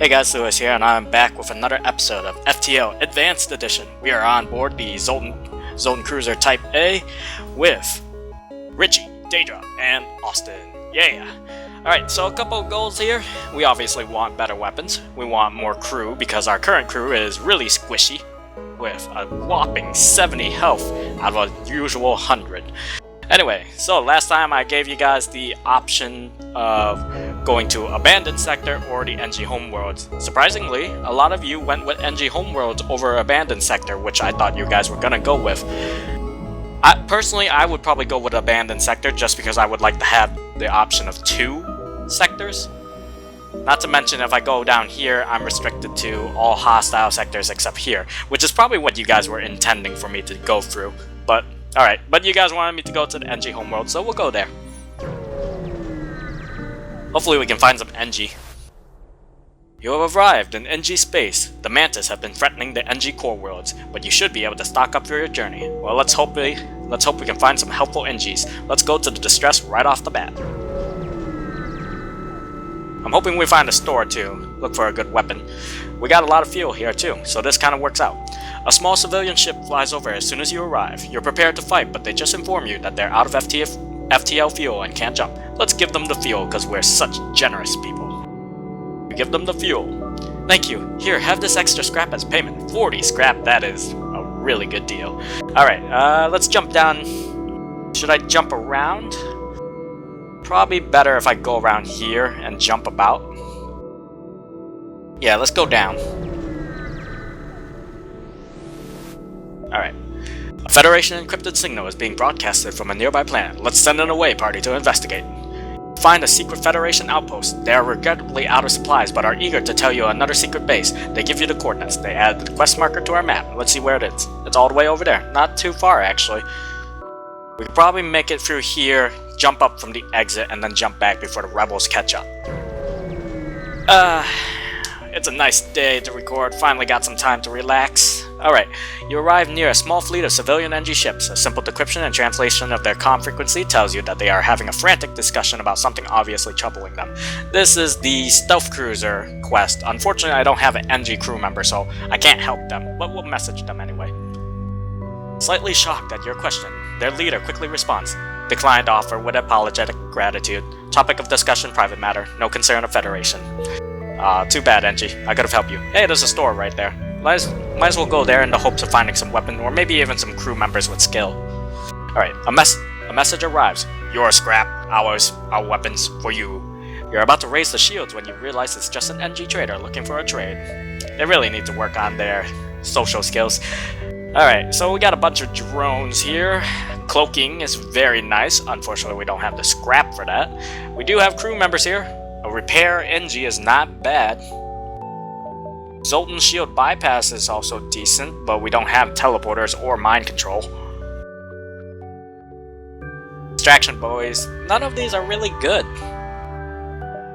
Hey guys, Lewis here, and I'm back with another episode of FTL Advanced Edition. We are on board the Zoltan Cruiser Type A with Richie, Daedra, and Austin. Yeah! Alright, so a couple of goals here. We obviously want better weapons. We want more crew because our current crew is really squishy with a whopping 70 health out of a usual 100. Anyway, so last time I gave you guys the option of going to Abandoned Sector or the NG Homeworlds. Surprisingly, a lot of you went with NG Homeworlds over Abandoned Sector, which I thought you guys were gonna go with. Personally, I would probably go with Abandoned Sector just because I would like to have the option of 2 sectors. Not to mention, if I go down here, I'm restricted to all hostile sectors except here, which is probably what you guys were intending for me to go through. But alright, but you guys wanted me to go to the NG Homeworld, so we'll go there. Hopefully we can find some NG. You have arrived in NG space. The Mantis have been threatening the NG core worlds, but you should be able to stock up for your journey. Well, let's hope we can find some helpful NGs. Let's go to the distress right off the bat. I'm hoping we find a store too. Look for a good weapon. We got a lot of fuel here too, so this kind of works out. A small civilian ship flies over as soon as you arrive. You're prepared to fight, but they just inform you that they're out of FTL fuel and can't jump. Let's give them the fuel, because we're such generous people. We give them the fuel. Thank you. Here, have this extra scrap as payment. 40 scrap, that is a really good deal. Alright, let's jump down. Should I jump around? Probably better if I go around here and jump about. Yeah, let's go down. Alright. A Federation encrypted signal is being broadcasted from a nearby planet. Let's send an away party to investigate. Find a secret Federation outpost. They are regrettably out of supplies, but are eager to tell you another secret base. They give you the coordinates. They add the quest marker to our map. Let's see where it is. It's all the way over there. Not too far, actually. We could probably make it through here, jump up from the exit, and then jump back before the rebels catch up. It's a nice day to record. Finally got some time to relax. Alright, you arrive near a small fleet of civilian NG ships. A simple decryption and translation of their comm frequency tells you that they are having a frantic discussion about something obviously troubling them. This is the Stealth Cruiser quest. Unfortunately, I don't have an NG crew member, so I can't help them, but we'll message them anyway. Slightly shocked at your question, their leader quickly responds. Declined offer with apologetic gratitude. Topic of discussion, private matter. No concern of Federation. Too bad, NG. I could've helped you. Hey, there's a store right there. Might as well go there in the hopes of finding some weapon, or maybe even some crew members with skill. Alright, a message arrives. Your scrap, ours, our weapons, for you. You're about to raise the shields when you realize it's just an NG trader looking for a trade. They really need to work on their social skills. Alright, so we got a bunch of drones here. Cloaking is very nice. Unfortunately, we don't have the scrap for that. We do have crew members here. A repair NG is not bad. Zoltan shield bypass is also decent, but we don't have teleporters or mind control. Distraction boys. None of these are really good.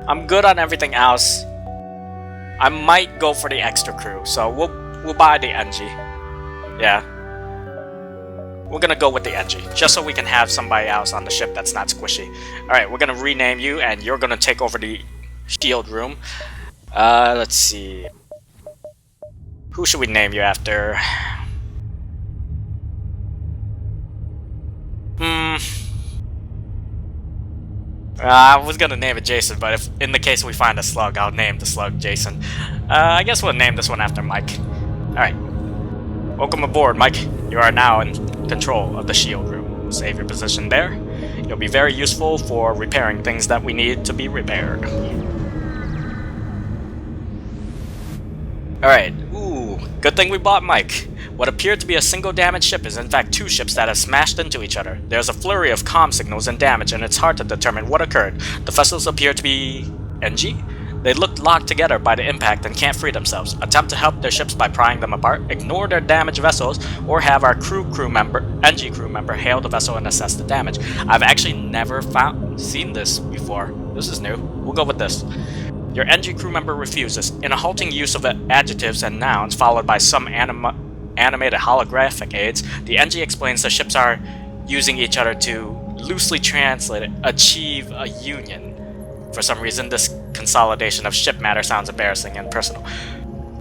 I'm good on everything else. I might go for the extra crew, so we'll buy the NG. Yeah. We're gonna go with the NG, just so we can have somebody else on the ship that's not squishy. Alright, we're gonna rename you, and you're gonna take over the shield room. Let's see. Who should we name you after? I was gonna name it Jason, but if in the case we find a slug, I'll name the slug Jason. I guess we'll name this one after Mike. Alright. Welcome aboard, Mike. You are now in control of the shield room. Save your position there. You'll be very useful for repairing things that we need to be repaired. Alright, ooh, good thing we bought Mike. What appeared to be a single damaged ship is in fact 2 ships that have smashed into each other. There's a flurry of comm signals and damage, and it's hard to determine what occurred. The vessels appear to be NG? They look locked together by the impact and can't free themselves. Attempt to help their ships by prying them apart, ignore their damaged vessels, or have our NG crew member hail the vessel and assess the damage. I've actually never seen this before. This is new. We'll go with this. Your NG crew member refuses. In a halting use of adjectives and nouns, followed by some animated holographic aids, the NG explains the ships are using each other to, loosely translated, achieve a union. For some reason, this consolidation of ship matter sounds embarrassing and personal.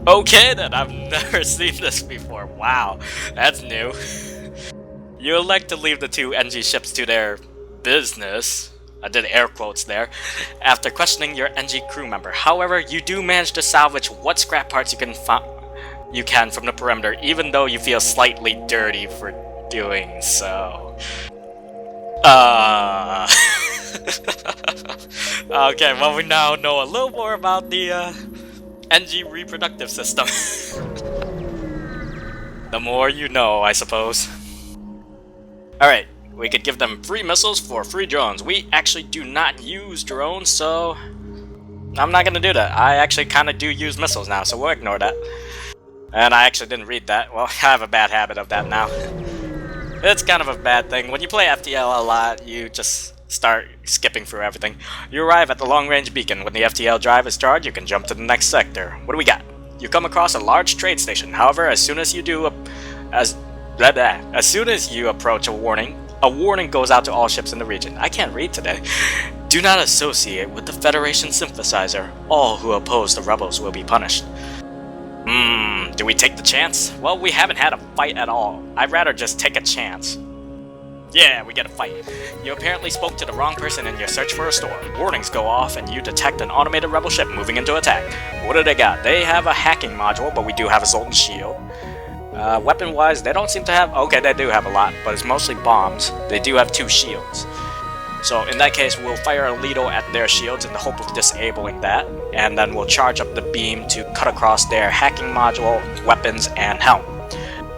Okay then, I've never seen this before. Wow, that's new. You elect to leave the two NG ships to their business. I did air quotes there. After questioning your NG crew member. However, you do manage to salvage what scrap parts you can from the perimeter, even though you feel slightly dirty for doing so. Okay, well we now know a little more about the NG reproductive system. The more you know, I suppose. Alright, we could give them free missiles for free drones. We actually do not use drones, so I'm not gonna do that. I actually kinda do use missiles now, so we'll ignore that. And I actually didn't read that. Well, I have a bad habit of that now. It's kind of a bad thing. When you play FTL a lot, you just start skipping through everything. You arrive at the long-range beacon. When the FTL drive is charged, you can jump to the next sector. What do we got? You come across a large trade station. However, as soon as you approach a warning goes out to all ships in the region. I can't read today. Do not associate with the Federation synthesizer. All who oppose the rebels will be punished. Do we take the chance? Well, we haven't had a fight at all. I'd rather just take a chance. Yeah, we get a fight. You apparently spoke to the wrong person in your search for a store. Warnings go off and you detect an automated rebel ship moving into attack. What do they got? They have a hacking module, but we do have a Zoltan shield. Weapon-wise, they don't seem to have... Okay, they do have a lot, but it's mostly bombs. They do have 2 shields. So in that case, we'll fire a Lido at their shields in the hope of disabling that, and then we'll charge up the beam to cut across their hacking module, weapons, and helm.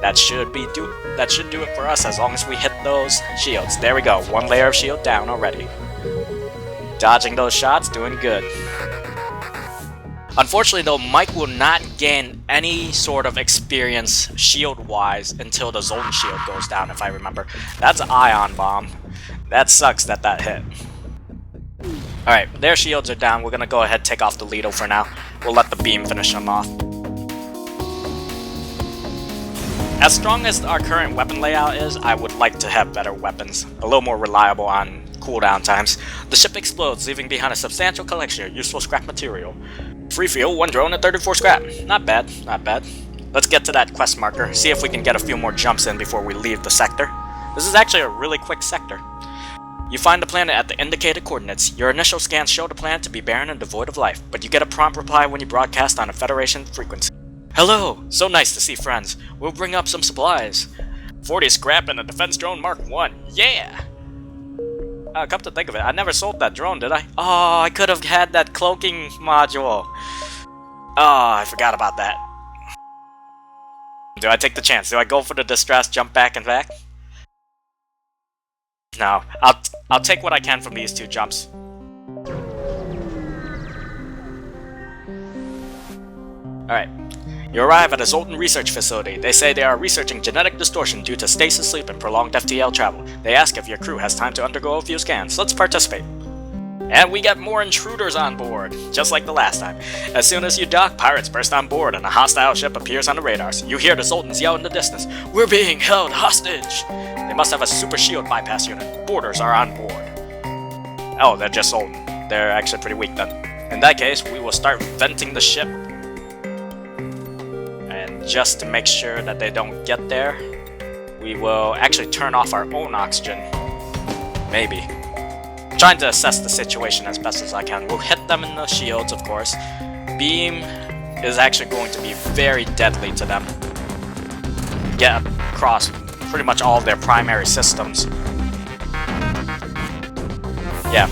That should do it for us as long as we hit those shields. There we go, 1 layer of shield down already. Dodging those shots, doing good. Unfortunately though, Mike will not gain any sort of experience shield-wise until the Zoltan shield goes down, if I remember. That's an ion bomb. That sucks that hit. Alright, their shields are down. We're gonna go ahead and take off the Lido for now. We'll let the beam finish them off. As strong as our current weapon layout is, I would like to have better weapons. A little more reliable on cooldown times. The ship explodes, leaving behind a substantial collection of useful scrap material. Free fuel, 1 drone, and 34 scrap. Not bad, not bad. Let's get to that quest marker, see if we can get a few more jumps in before we leave the sector. This is actually a really quick sector. You find the planet at the indicated coordinates. Your initial scans show the planet to be barren and devoid of life, but you get a prompt reply when you broadcast on a Federation frequency. Hello! So nice to see friends. We'll bring up some supplies. 40 scrap and a defense drone Mark 1. Yeah! Come to think of it, I never sold that drone, did I? Oh, I could have had that cloaking module. Oh, I forgot about that. Do I take the chance? Do I go for the distress, jump back and back? No, I'll take what I can from these 2 jumps. Alright. You arrive at a Zoltan research facility. They say they are researching genetic distortion due to stasis sleep and prolonged FTL travel. They ask if your crew has time to undergo a few scans. Let's participate. And we get more intruders on board, just like the last time. As soon as you dock, pirates burst on board and a hostile ship appears on the radars. You hear the Zoltans yell in the distance, "We're being held hostage!" They must have a super shield bypass unit. Boarders are on board. Oh, they're just Zoltan. They're actually pretty weak then. In that case, we will start venting the ship. And just to make sure that they don't get there, we will actually turn off our own oxygen. Maybe. Trying to assess the situation as best as I can. We'll hit them in the shields, of course. Beam is actually going to be very deadly to them. Get across pretty much all of their primary systems. Yeah.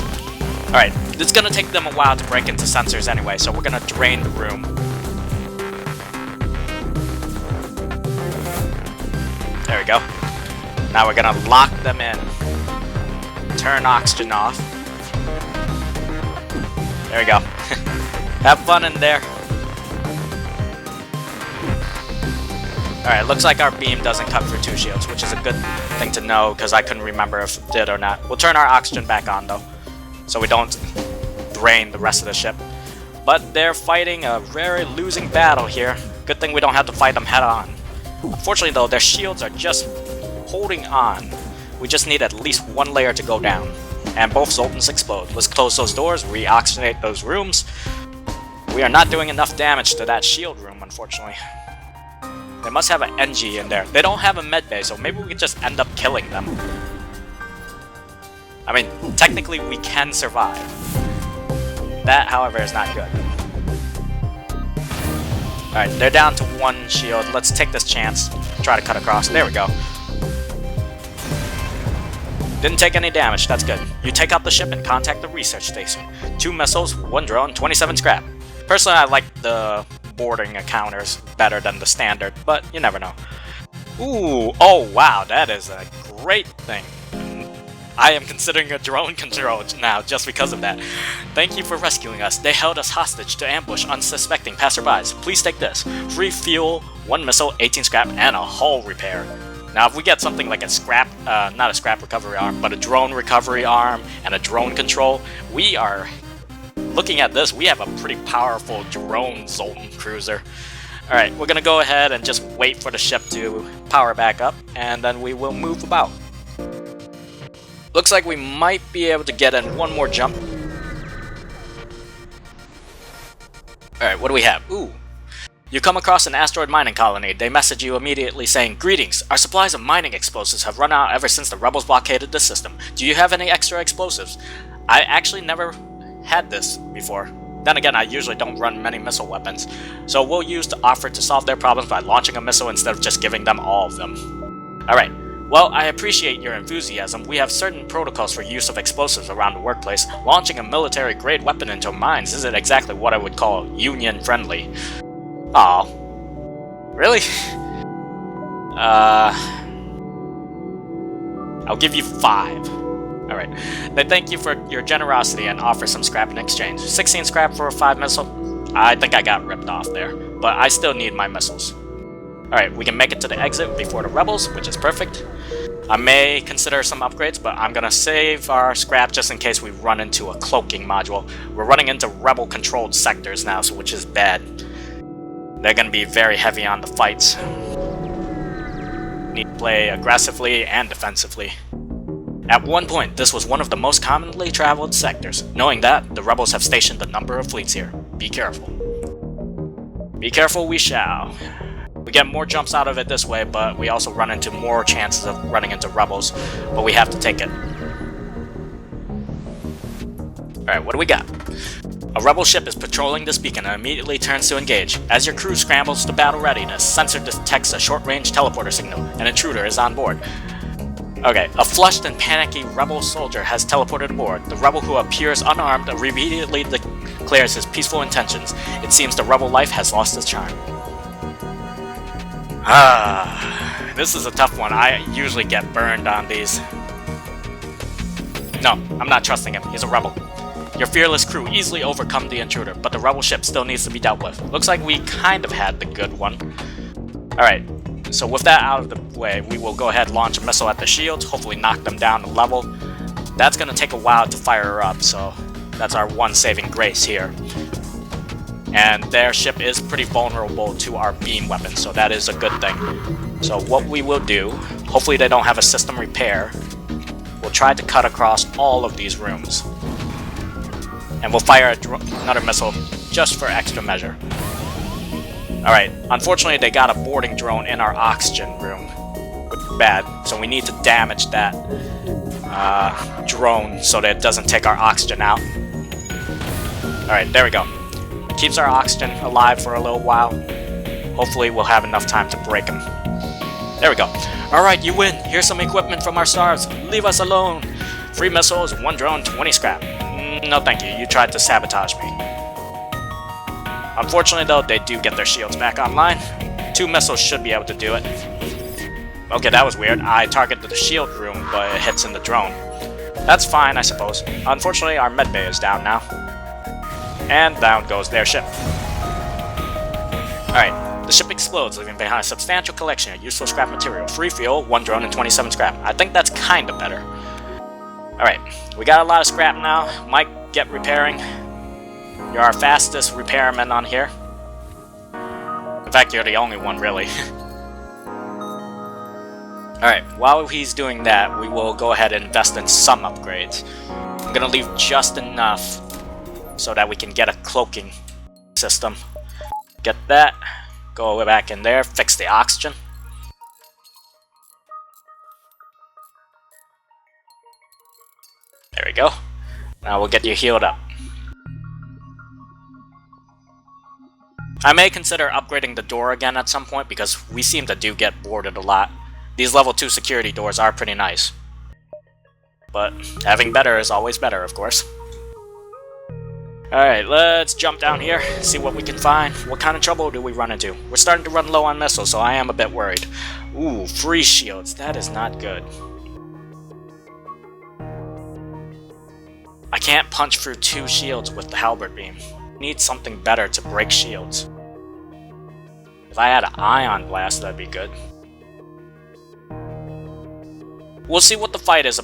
Alright, it's gonna take them a while to break into sensors anyway, so we're gonna drain the room. There we go. Now we're gonna lock them in. Turn oxygen off. There we go. Have fun in there. Alright, looks like our beam doesn't cut through 2 shields, which is a good thing to know, because I couldn't remember if it did or not. We'll turn our oxygen back on, though, so we don't drain the rest of the ship. But they're fighting a very losing battle here. Good thing we don't have to fight them head-on. Unfortunately, though, their shields are just holding on. We just need at least 1 layer to go down. and both Zoltans explode. Let's close those doors, re-oxygenate those rooms. We are not doing enough damage to that shield room, unfortunately. They must have an NG in there. They don't have a med bay, so maybe we could just end up killing them. I mean, technically we can survive. That, however, is not good. Alright, they're down to 1 shield. Let's take this chance. Try to cut across. There we go. Didn't take any damage, that's good. You take out the ship and contact the research station. 2 missiles, 1 drone, 27 scrap. Personally, I like the boarding encounters better than the standard, but you never know. Ooh, oh wow, that is a great thing. I am considering a drone control now just because of that. Thank you for rescuing us. They held us hostage to ambush unsuspecting passerbys. Please take this. Free fuel, 1 missile, 18 scrap, and a hull repair. Now if we get something like a scrap, not a scrap recovery arm, but a drone recovery arm and a drone control, we are, looking at this, we have a pretty powerful drone Zoltan cruiser. Alright, we're gonna go ahead and just wait for the ship to power back up, and then we will move about. Looks like we might be able to get in 1 more jump. Alright, what do we have? Ooh. You come across an asteroid mining colony. They message you immediately saying, "Greetings, our supplies of mining explosives have run out ever since the rebels blockaded the system. Do you have any extra explosives?" I actually never had this before. Then again, I usually don't run many missile weapons. So we'll use the offer to solve their problems by launching a missile instead of just giving them all of them. Alright. Well, I appreciate your enthusiasm. We have certain protocols for use of explosives around the workplace. Launching a military-grade weapon into mines isn't exactly what I would call union-friendly. Aw. Really? I'll give you 5. Alright. They thank you for your generosity and offer some scrap in exchange. 16 scrap for a 5 missile? I think I got ripped off there, but I still need my missiles. Alright, we can make it to the exit before the rebels, which is perfect. I may consider some upgrades, but I'm gonna save our scrap just in case we run into a cloaking module. We're running into rebel-controlled sectors now, so which is bad. They're gonna be very heavy on the fights. Need to play aggressively and defensively. At one point, this was one of the most commonly traveled sectors. Knowing that, the rebels have stationed a number of fleets here. Be careful. Be careful we shall. We get more jumps out of it this way, but we also run into more chances of running into rebels, but we have to take it. Alright, what do we got? A rebel ship is patrolling this beacon and immediately turns to engage. As your crew scrambles to battle readiness, sensor detects a short-range teleporter signal. An intruder is on board. Okay, a flushed and panicky rebel soldier has teleported aboard. The rebel who appears unarmed immediately declares his peaceful intentions. It seems the rebel life has lost its charm. This is a tough one. I usually get burned on these. No, I'm not trusting him. He's a rebel. Your fearless crew easily overcome the intruder, but the rebel ship still needs to be dealt with. Looks like we kind of had the good one. Alright, so with that out of the way, we will go ahead and launch a missile at the shields, hopefully knock them down a level. That's going to take a while to fire her up, so that's our one saving grace here. And their ship is pretty vulnerable to our beam weapon, so that is a good thing. So what we will do, hopefully they don't have a system repair, we'll try to cut across all of these rooms. And we'll fire another missile just for extra measure. Alright, unfortunately they got a boarding drone in our oxygen room, which is bad, so we need to damage that drone so that it doesn't take our oxygen out. Alright, there we go. Keeps our oxygen alive for a little while. Hopefully we'll have enough time to break him. There we go. Alright, you win. Here's some equipment from our stars. Leave us alone. 3 missiles, 1 drone, 20 scrap. No thank you, you tried to sabotage me. Unfortunately though, they do get their shields back online. 2 missiles should be able to do it. Okay, that was weird. I targeted the shield room, but it hits in the drone. That's fine, I suppose. Unfortunately, our medbay is down now. And down goes their ship. Alright, the ship explodes, leaving behind a substantial collection of useful scrap material. 3 fuel, 1 drone, and 27 scrap. I think that's kinda better. Alright, we got a lot of scrap now. Might get repairing. You're our fastest repairman on here. In fact, you're the only one, really. Alright, while he's doing that, we will go ahead and invest in some upgrades. I'm gonna leave just enough so that we can get a cloaking system. Get that, go back in there, fix the oxygen. There we go. Now we'll get you healed up. I may consider upgrading the door again at some point because we seem to do get boarded a lot. These level 2 security doors are pretty nice. But having better is always better, of course. Alright, let's jump down here, see what we can find. What kind of trouble do we run into? We're starting to run low on missiles, so I am a bit worried. Ooh, free shields. That is not good. I can't punch through 2 shields with the halberd beam. Need something better to break shields. If I had an ion blast, that'd be good. We'll see what the fight is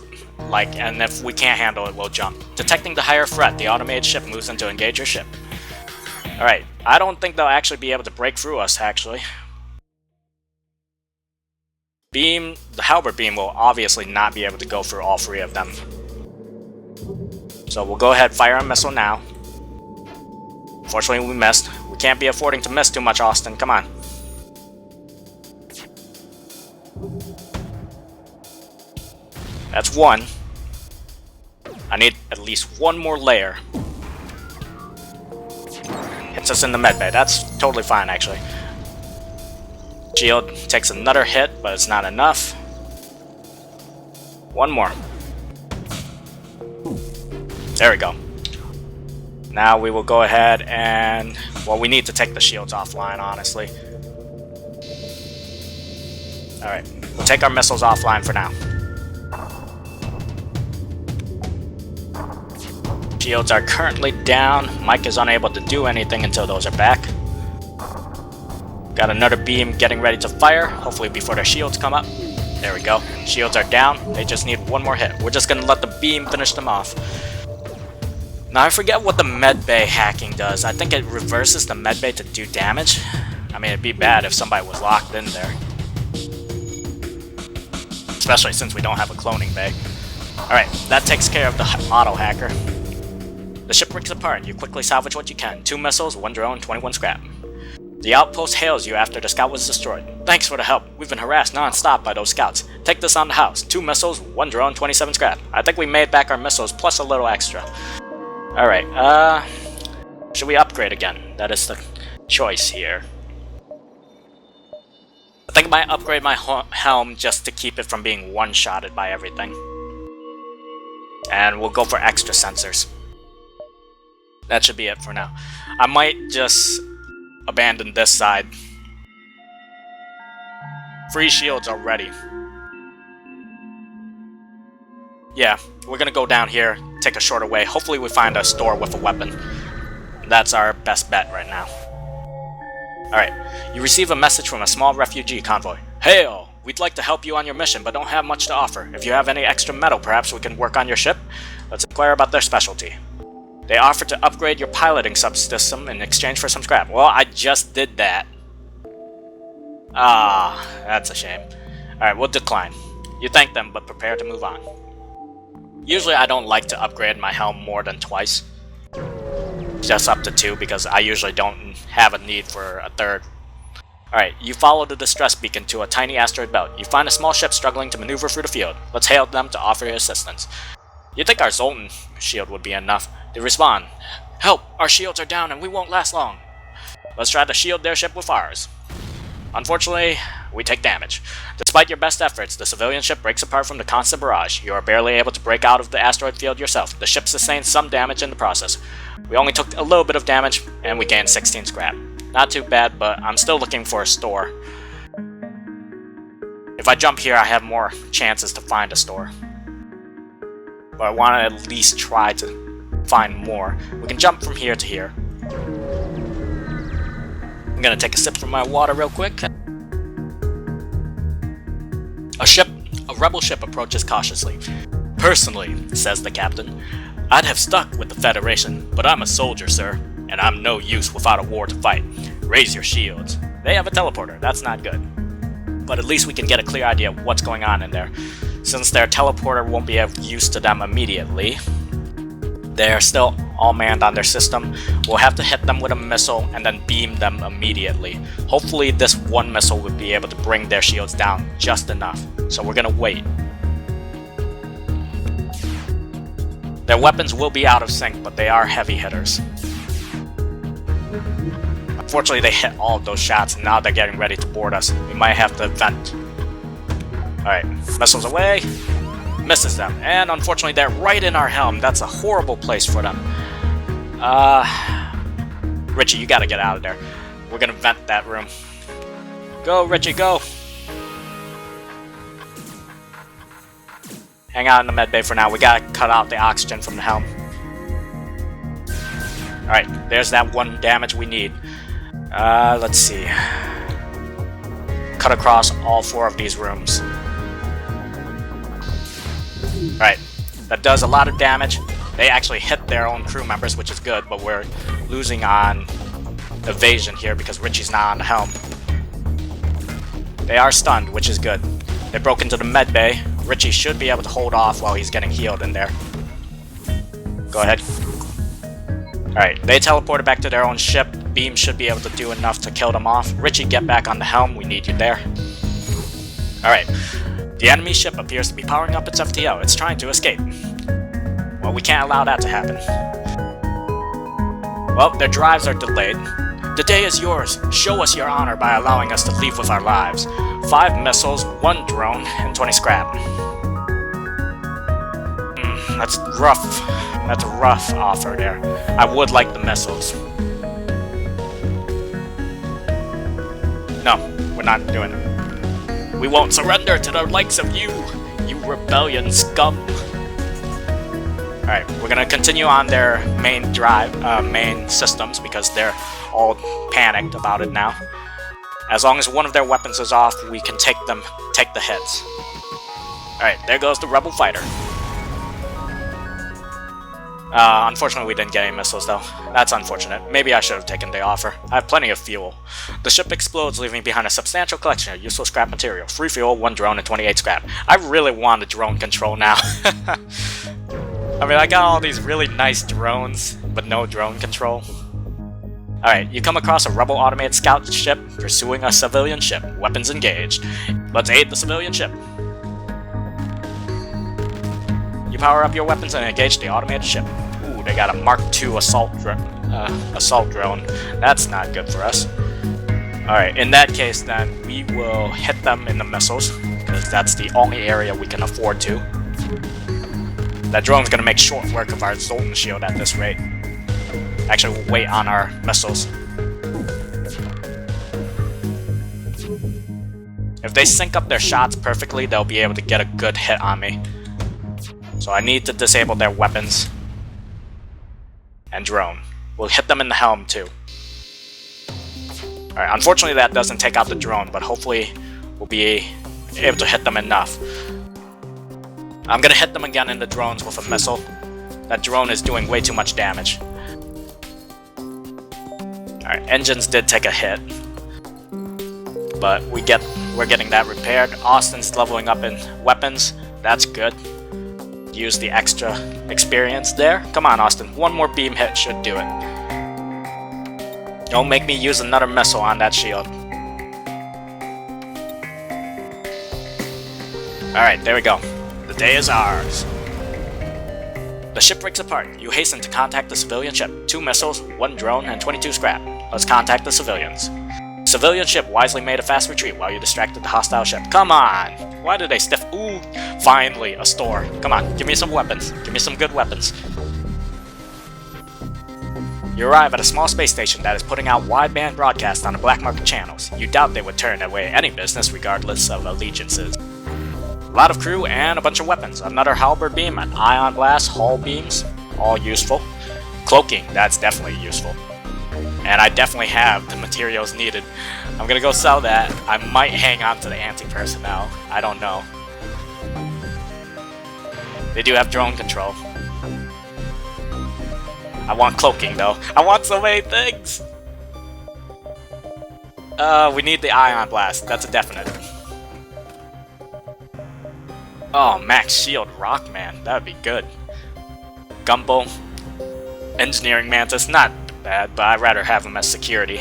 like, and if we can't handle it, we'll jump. Detecting the higher threat, the automated ship moves in to engage your ship. Alright, I don't think they'll actually be able to break through us, actually. The halberd beam will obviously not be able to go through all 3 of them. So we'll go ahead, fire a missile now. Unfortunately, we missed. We can't be affording to miss too much, Austin. Come on. That's 1. I need at least 1 more layer. Hits us in the medbay. That's totally fine, actually. Shield takes another hit, but it's not enough. 1 more. There we go. Now we will go ahead and... well, we need to take the shields offline, honestly. Alright, we'll take our missiles offline for now. Shields are currently down. Mike is unable to do anything until those are back. Got another beam getting ready to fire, hopefully before the shields come up. There we go. Shields are down. They just need 1 more hit. We're just gonna let the beam finish them off. Now I forget what the medbay hacking does. I think it reverses the medbay to do damage. I mean, it'd be bad if somebody was locked in there. Especially since we don't have a cloning bay. Alright, that takes care of the auto hacker. The ship breaks apart. You quickly salvage what you can. 2 missiles, 1 drone, 21 scrap. The outpost hails you after the scout was destroyed. Thanks for the help. We've been harassed non-stop by those scouts. Take this on the house. 2 missiles, 1 drone, 27 scrap. I think we made back our missiles plus a little extra. Alright, should we upgrade again? That is the choice here. I think I might upgrade my helm just to keep it from being one-shotted by everything. And we'll go for extra sensors. That should be it for now. I might just abandon this side. Free shields already. Yeah, we're gonna go down here, take a shorter way. Hopefully we find a store with a weapon. That's our best bet right now. Alright, you receive a message from a small refugee convoy. Hail! We'd like to help you on your mission, but don't have much to offer. If you have any extra metal, perhaps we can work on your ship? Let's inquire about their specialty. They offer to upgrade your piloting subsystem in exchange for some scrap. Well, I just did that. Ah, that's a shame. Alright, we'll decline. You thank them, but prepare to move on. Usually I don't like to upgrade my helm more than twice. Just up to 2 because I usually don't have a need for a 3rd. Alright, you follow the distress beacon to a tiny asteroid belt. You find a small ship struggling to maneuver through the field. Let's hail them to offer you assistance. You'd think our Zoltan shield would be enough. They respond, help! Our shields are down and we won't last long. Let's try to shield their ship with ours. Unfortunately, we take damage. Despite your best efforts, the civilian ship breaks apart from the constant barrage. You are barely able to break out of the asteroid field yourself. The ship sustains some damage in the process. We only took a little bit of damage, and we gained 16 scrap. Not too bad, but I'm still looking for a store. If I jump here, I have more chances to find a store. But I want to at least try to find more. We can jump from here to here. I'm gonna take a sip from my water real quick. A rebel ship approaches cautiously. Personally, says the captain, I'd have stuck with the Federation, but I'm a soldier, sir, and I'm no use without a war to fight. Raise your shields. They have a teleporter, that's not good. but at least we can get a clear idea of what's going on in there. Since their teleporter won't be of use to them immediately, they're still all manned on their system. We'll have to hit them with a missile and then beam them immediately. Hopefully this one missile will be able to bring their shields down just enough. So we're gonna wait. Their weapons will be out of sync, but they are heavy hitters. Unfortunately, they hit all of those shots, and now they're getting ready to board us. We might have to vent. Alright, missiles away. Misses them, and unfortunately they're right in our helm. That's a horrible place for them. Richie, you gotta get out of there. We're gonna vent that room. Go, Richie, go! Hang out in the medbay for now. We gotta cut out the oxygen from the helm. Alright, there's that one damage we need. Let's see. Cut across all 4 of these rooms. Alright, that does a lot of damage. They actually hit their own crew members, which is good, but we're losing on evasion here because Richie's not on the helm. They are stunned, which is good. They broke into the med bay. Richie should be able to hold off while he's getting healed in there. Go ahead. Alright, they teleported back to their own ship. Beam should be able to do enough to kill them off. Richie, get back on the helm. We need you there. Alright. The enemy ship appears to be powering up its FTL. It's trying to escape. Well, we can't allow that to happen. Well, their drives are delayed. The day is yours. Show us your honor by allowing us to leave with our lives. 5 missiles, 1 drone, and 20 scrap. That's rough. That's a rough offer there. I would like the missiles. No, we're not doing it. We won't surrender to the likes of you, you rebellion scum. Alright, we're gonna continue on their main main systems because they're all panicked about it now. As long as one of their weapons is off, we can take the hits. Alright, there goes the rebel fighter. Unfortunately, we didn't get any missiles, though. That's unfortunate. Maybe I should have taken the offer. I have plenty of fuel. The ship explodes, leaving behind a substantial collection of useful scrap material. 3 fuel, 1 drone, and 28 scrap. I really want a drone control now. I mean, I got all these really nice drones, but no drone control. Alright, you come across a rebel automated scout ship pursuing a civilian ship. Weapons engaged. Let's aid the civilian ship. You power up your weapons and engage the automated ship. Ooh, they got a Mark II assault drone. That's not good for us. Alright, in that case then, we will hit them in the missiles, because that's the only area we can afford to. That drone's gonna make short work of our Zoltan shield at this rate. Actually, we'll wait on our missiles. If they sync up their shots perfectly, they'll be able to get a good hit on me. So I need to disable their weapons. And drone. We'll hit them in the helm too. Alright, unfortunately that doesn't take out the drone, but hopefully we'll be able to hit them enough. I'm gonna hit them again in the drones with a missile. That drone is doing way too much damage. Alright, engines did take a hit. But we're getting that repaired. Austin's leveling up in weapons. That's good. Use the extra experience there. Come on, Austin. One more beam hit should do it. Don't make me use another missile on that shield. Alright, there we go. The day is ours. The ship breaks apart. You hasten to contact the civilian ship. 2 missiles, 1 drone, and 22 scrap. Let's contact the civilians. Civilian ship wisely made a fast retreat while you distracted the hostile ship. Come on! Why did they stiff? Ooh, finally, a store. Come on, give me some weapons. Give me some good weapons. You arrive at a small space station that is putting out wideband broadcasts on the black market channels. You doubt they would turn away any business regardless of allegiances. A lot of crew and a bunch of weapons. Another halberd beam, an ion blast, hull beams, all useful. Cloaking, that's definitely useful. And I definitely have the materials needed. I'm gonna go sell that. I might hang on to the anti-personnel. I don't know. They do have drone control. I want cloaking though. I want so many things! We need the ion blast. That's a definite. Oh, max shield Rockman, that would be good. Gumbo, Engineering Mantis, not bad, but I'd rather have him as security.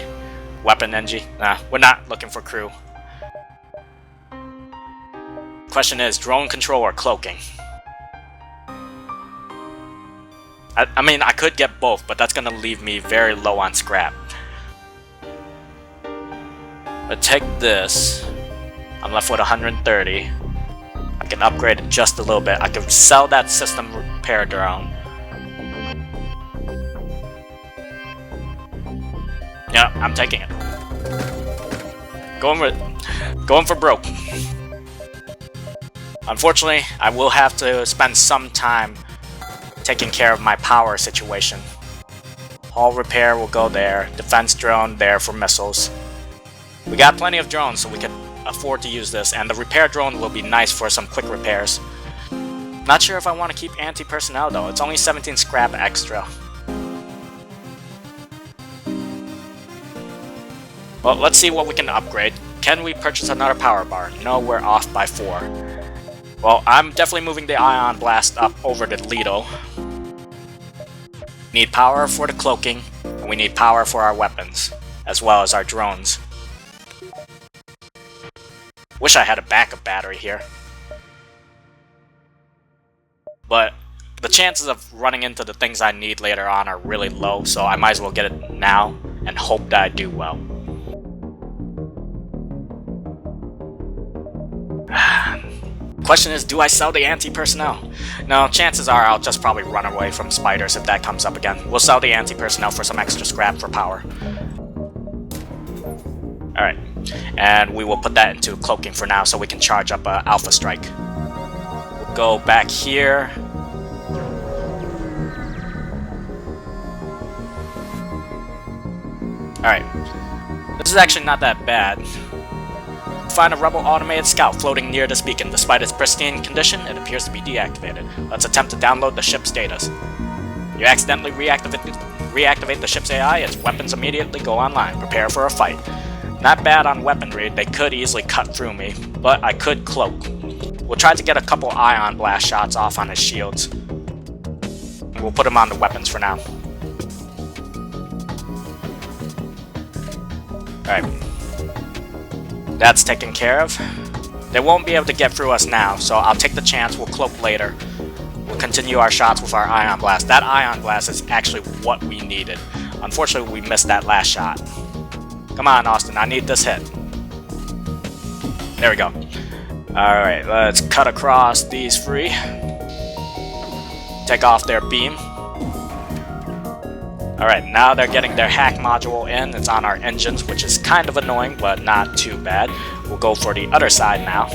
Weapon Engie, nah, we're not looking for crew. Question is, drone control or cloaking? I mean, I could get both, but that's gonna leave me very low on scrap. But take this. I'm left with 130. I can upgrade it just a little bit. I can sell that system repair drone. Yeah, I'm taking it. Going for broke. Unfortunately, I will have to spend some time taking care of my power situation. Hull repair will go there. Defense drone there for missiles. We got plenty of drones, so we can afford to use this, and the repair drone will be nice for some quick repairs. Not sure if I want to keep anti-personnel though. It's only 17 scrap extra. Well, let's see what we can upgrade. Can we purchase another power bar? No, we're off by 4. Well, I'm definitely moving the Ion Blast up over to Lido. Need power for the cloaking, and we need power for our weapons, as well as our drones. Wish I had a backup battery here. But the chances of running into the things I need later on are really low, so I might as well get it now and hope that I do well. Question is, do I sell the anti-personnel? No, chances are I'll just probably run away from spiders if that comes up again. We'll sell the anti-personnel for some extra scrap for power. Alright, and we will put that into cloaking for now so we can charge up Alpha Strike. We'll go back here. Alright, this is actually not that bad. Find a rebel automated scout floating near this beacon. Despite its pristine condition, it appears to be deactivated. Let's attempt to download the ship's data. You accidentally reactivate the ship's AI, its weapons immediately go online. Prepare for a fight. Not bad on weaponry, they could easily cut through me, but I could cloak. We'll try to get a couple Ion Blast shots off on his shields. We'll put him on the weapons for now. Alright. That's taken care of. They won't be able to get through us now, so I'll take the chance, we'll cloak later. We'll continue our shots with our Ion Blast. That Ion Blast is actually what we needed. Unfortunately, we missed that last shot. Come on, Austin, I need this hit. There we go. Alright, let's cut across these three. Take off their beam. Alright, now they're getting their hack module in. It's on our engines, which is kind of annoying, but not too bad. We'll go for the other side now.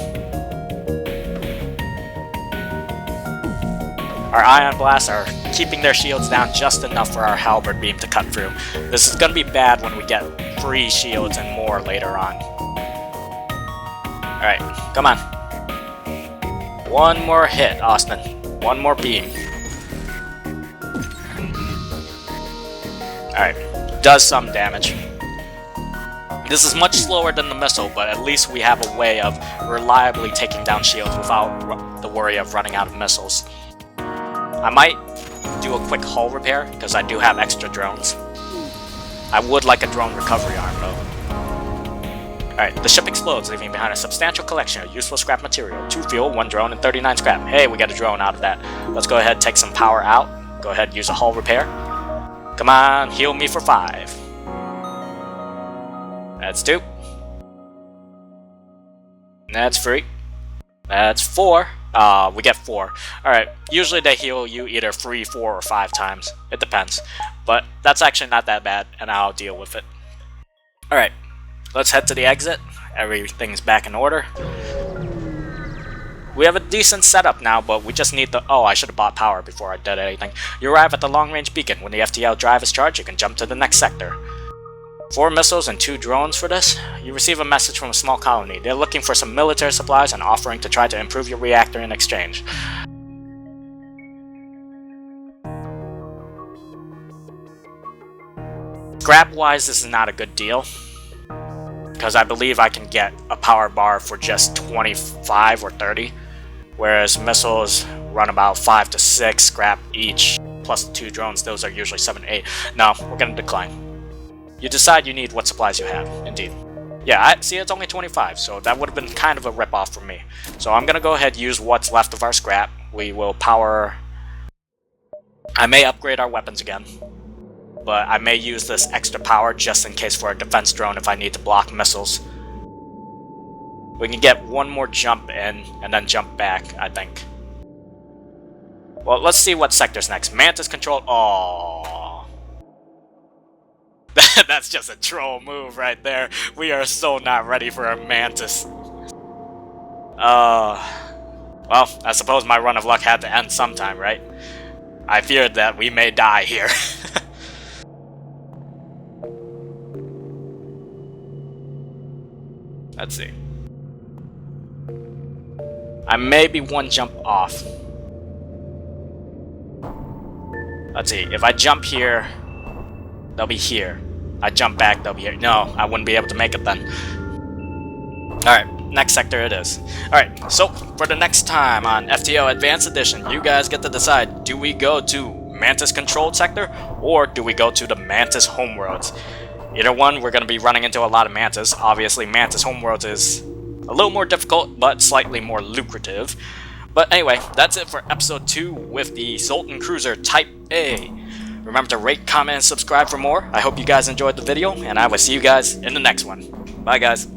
Our Ion Blasts are keeping their shields down just enough for our halberd beam to cut through. This is going to be bad when we get 3 shields and more later on. Alright, come on. One more hit, Austin. One more beam. Alright, does some damage. This is much slower than the missile, but at least we have a way of reliably taking down shields without the worry of running out of missiles. I might do a quick hull repair, because I do have extra drones. I would like a drone recovery arm, though. Alright, the ship explodes, leaving behind a substantial collection of useful scrap material. 2 fuel, 1 drone, and 39 scrap. Hey, we got a drone out of that. Let's go ahead and take some power out. Go ahead and use a hull repair. Come on, heal me for 5. That's 2. That's 3. That's 4. We get 4. Alright, usually they heal you either 3, 4, or 5 times. It depends. But that's actually not that bad, and I'll deal with it. Alright, let's head to the exit. Everything's back in order. We have a decent setup now, but we just need the... Oh, I should have bought power before I did anything. You arrive at the long-range beacon. When the FTL drive is charged, you can jump to the next sector. 4 missiles and 2 drones for this. You receive a message from a small colony. They're looking for some military supplies and offering to try to improve your reactor in exchange. Scrap-wise, this is not a good deal, because I believe I can get a power bar for just 25 or 30. whereas missiles run about 5 to 6 scrap each, plus the 2 drones. Those are usually 7 to 8. No, we're gonna decline. You decide you need what supplies you have, indeed. Yeah, I see it's only 25, so that would have been kind of a rip-off from me. So I'm gonna go ahead and use what's left of our scrap. We will power... I may upgrade our weapons again, but I may use this extra power just in case for a defense drone if I need to block missiles. We can get one more jump in, and then jump back, I think. Well, let's see what sector's next. Mantis control... Aww. That's just a troll move right there. We are so not ready for a Mantis. Well, I suppose my run of luck had to end sometime, right? I feared that we may die here. Let's see. I may be one jump off. Let's see, if I jump here, they'll be here. I jump back, they'll be here. No, I wouldn't be able to make it then. Alright, next sector it is. Alright, so for the next time on FTL Advanced Edition, you guys get to decide, do we go to Mantis controlled sector, or do we go to the Mantis homeworlds? Either one, we're going to be running into a lot of Mantis. Obviously, Mantis homeworlds is a little more difficult, but slightly more lucrative. But anyway, that's it for episode 2 with the Zoltan Cruiser Type A. Remember to rate, comment, and subscribe for more. I hope you guys enjoyed the video, and I will see you guys in the next one. Bye, guys.